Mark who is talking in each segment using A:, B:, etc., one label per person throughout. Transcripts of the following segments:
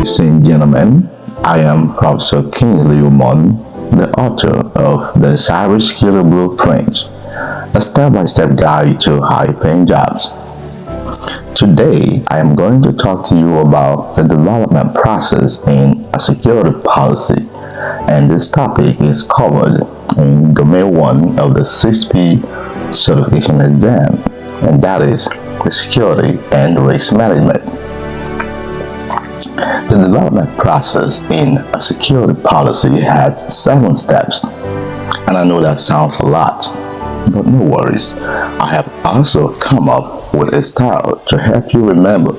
A: Ladies and gentlemen, I am Professor Kingsley4Cyber, the author of the Cybersecurity Blueprint, a step-by-step guide to high-paying jobs. Today, I am going to talk to you about the development process in a security policy, and this topic is covered in Domain 1 of the 6P certification exam, and that is the security and risk management. The development process in a security policy has 7 steps, and I know that sounds a lot, but no worries. I have also come up with a style to help you remember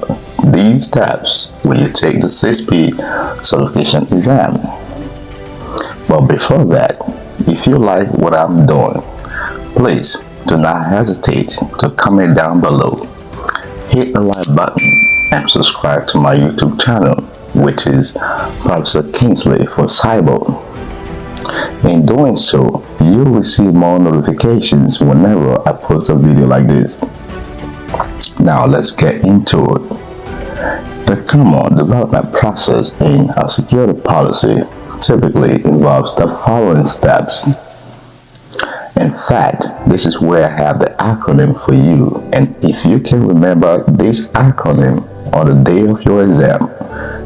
A: these steps when you take the 6P certification exam. But before that, if you like what I'm doing, please do not hesitate to comment down below, hit the like button, and subscribe to my YouTube channel, which is ProfessorKingsley4Cyber. In doing so, you'll receive more notifications whenever I post a video like this. Now let's get into it. The common development process in a security policy typically involves the following steps. In fact, this is where I have the acronym for you, and if you can remember this acronym on the day of your exam,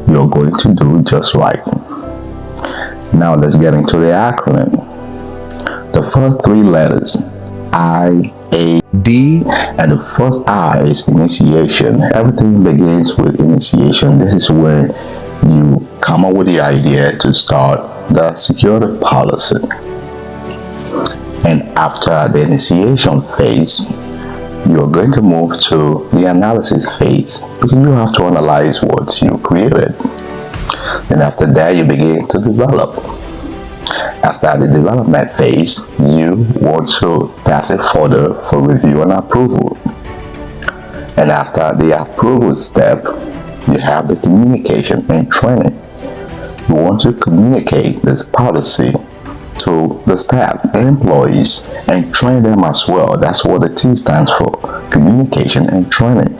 A: you're going to do just right. Now let's get into the acronym. The first 3 letters, I, A, D, and the first I is initiation. Everything begins with initiation. This is where you come up with the idea to start the security policy. And after the initiation phase, you're going to move to the analysis phase, because you have to analyze what you created. And after that, you begin to develop. After the development phase, you want to pass it further for review and approval. And after the approval step, you have the communication and training. You want to communicate this policy to the staff and employees and train them as well. That's what the T stands for, communication and training.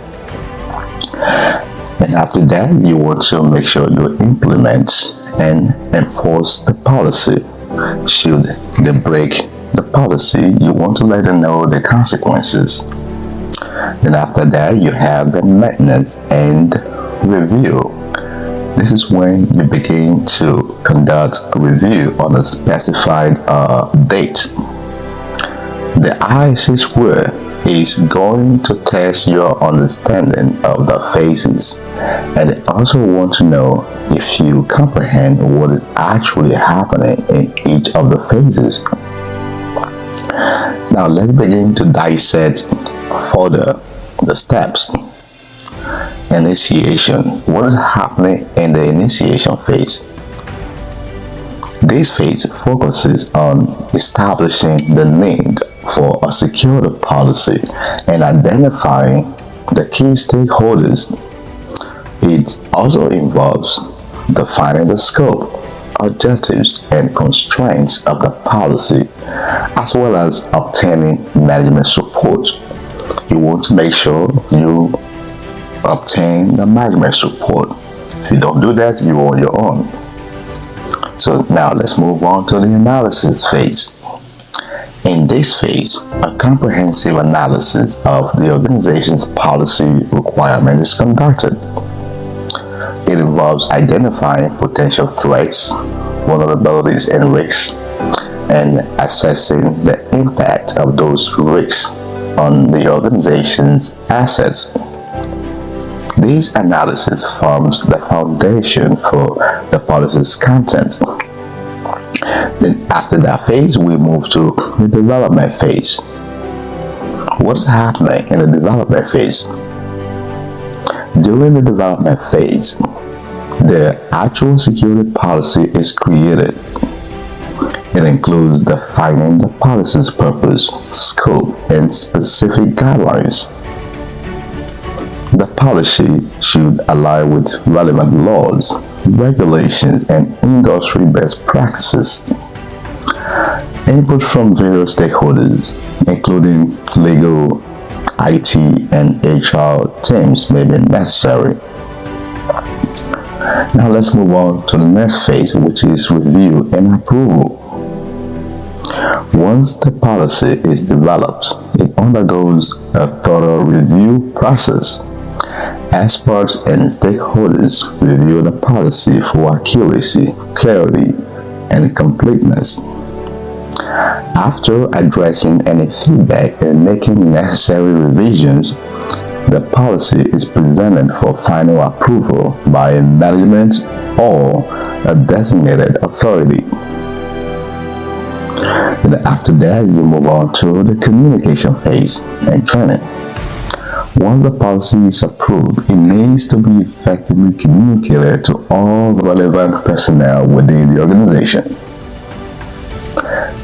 A: And after that, you want to make sure you implement and enforce the policy. Should they break the policy, you want to let them know the consequences. Then after that, you have the maintenance and review. This is when you begin to conduct a review on a specified date. The ISS word is going to test your understanding of the phases, and they also want to know if you comprehend what is actually happening in each of the phases. Now let's begin to dissect further the steps. Initiation. What is happening in the initiation phase? This phase focuses on establishing the need for a security policy and identifying the key stakeholders. It also involves defining the scope, objectives, and constraints of the policy, as well as obtaining management support. You want to make sure you obtain the management support. If you don't do that, you're on your own. So now let's move on to the analysis phase. In this phase, a comprehensive analysis of the organization's policy requirement is conducted. It involves identifying potential threats, vulnerabilities, and risks, and assessing the impact of those risks on the organization's assets. This analysis forms the foundation for the policy's content. Then after that phase, we move to the development phase. What's happening in the development phase? During the development phase, the actual security policy is created. It includes defining the policy's purpose, scope, and specific guidelines. The policy should align with relevant laws, regulations, and industry best practices. Input from various stakeholders, including legal, IT, and HR teams, may be necessary. Now let's move on to the next phase, which is review and approval. Once the policy is developed, it undergoes a thorough review process. Experts and stakeholders review the policy for accuracy, clarity, and completeness. After addressing any feedback and making necessary revisions, the policy is presented for final approval by management or a designated authority. And after that, you move on to the communication phase and training. Once the policy is approved, it needs to be effectively communicated to all relevant personnel within the organization.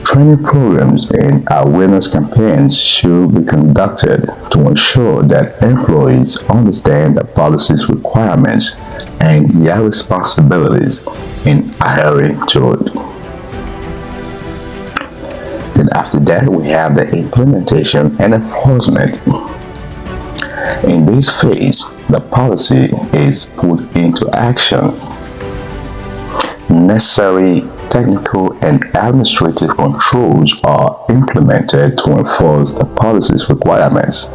A: Training programs and awareness campaigns should be conducted to ensure that employees understand the policy's requirements and their responsibilities in adhering to it. Then after that, we have the implementation and enforcement. In this phase, the policy is put into action. Necessary technical and administrative controls are implemented to enforce the policy's requirements.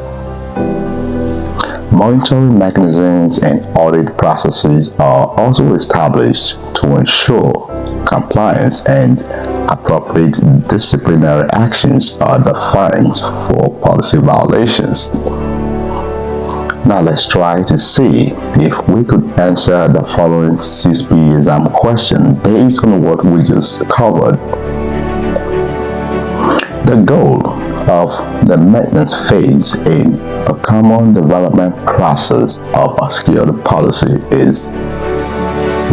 A: Monitoring mechanisms and audit processes are also established to ensure compliance, and appropriate disciplinary actions are defined for policy violations. Now let's try to see if we could answer the following 6B exam question based on what we just covered. The goal of the maintenance phase in a common development process of a security policy is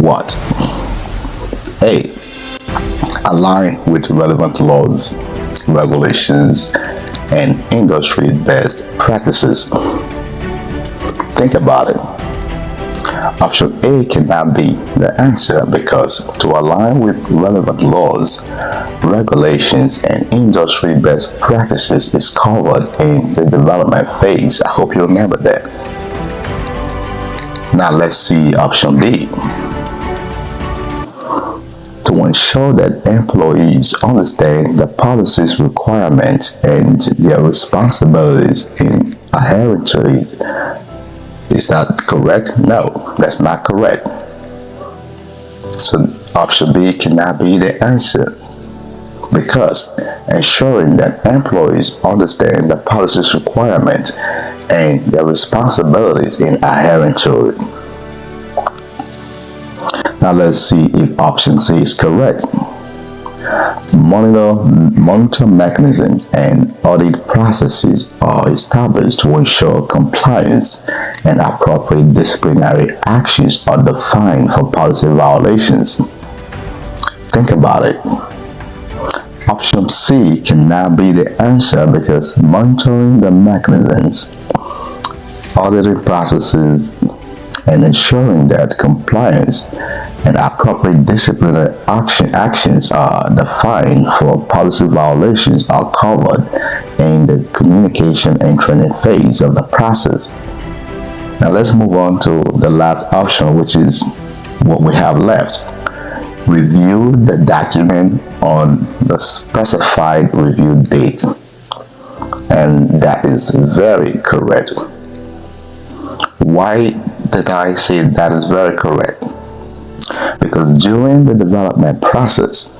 A: what? A. Align with relevant laws, regulations, and industry best practices. Think about it. Option A cannot be the answer because to align with relevant laws, regulations, and industry best practices is covered in the development phase. I hope you remember that. Now let's see option B. To ensure that employees understand the policy's requirements and their responsibilities in adhering to it. Is that correct? No, that's not correct. So option B cannot be the answer because ensuring that employees understand the policy's requirements and their responsibilities in adhering to it. Now let's see if option C is correct. Monitor mechanisms and audit processes are established to ensure compliance, and appropriate disciplinary actions are defined for policy violations. Think about it. Option C cannot be the answer because monitoring the mechanisms, auditing processes, and ensuring that compliance and appropriate disciplinary actions are defined for policy violations are covered in the communication and training phase of the process. Now let's move on to the last option, which is what we have left. Review the document on the specified review date. And that is very correct. Why did I say that is very correct? Because during the development process,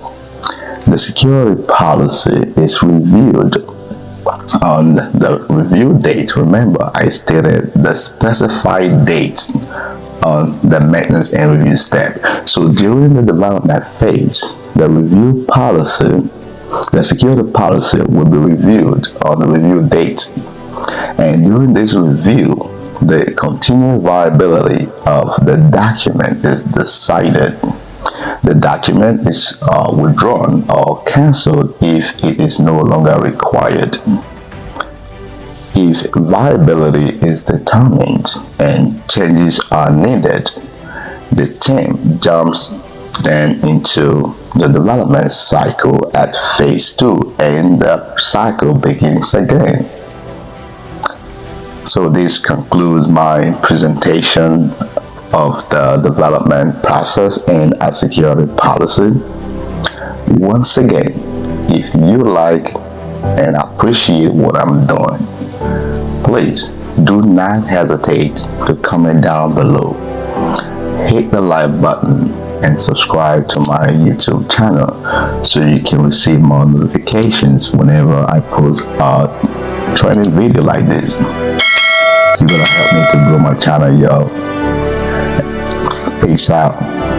A: the security policy is reviewed on the review date. Remember, I stated the specified date on the maintenance and review step. So during the development phase, the review policy, the security policy will be reviewed on the review date. And during this review, the continued viability of the document is decided. The document is withdrawn or cancelled if it is no longer required. If viability is determined and changes are needed, the team jumps then into the development cycle at phase 2 and the cycle begins again. So this concludes my presentation of the development process in a security policy. Once again, if you like and appreciate what I'm doing, please do not hesitate to comment down below. Hit the like button and subscribe to my YouTube channel so you can receive more notifications whenever I post a training video like this. You're gonna help me to grow my channel, yo. Peace out.